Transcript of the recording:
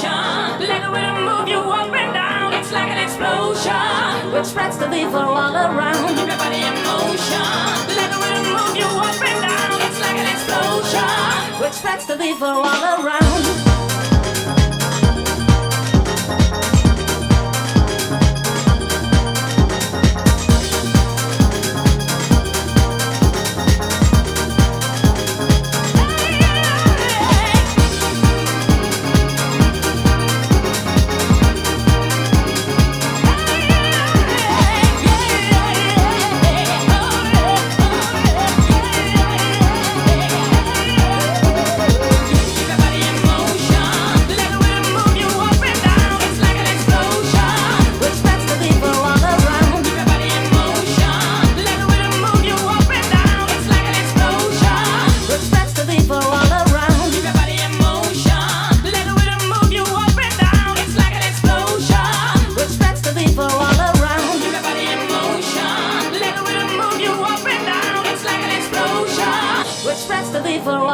motion. Let the rhythm move you up and down. It's like an explosion, which spreads the fever all around. Everybody in motion. Let the rhythm move you up and down. It's like an explosion, which spreads the fever all around. For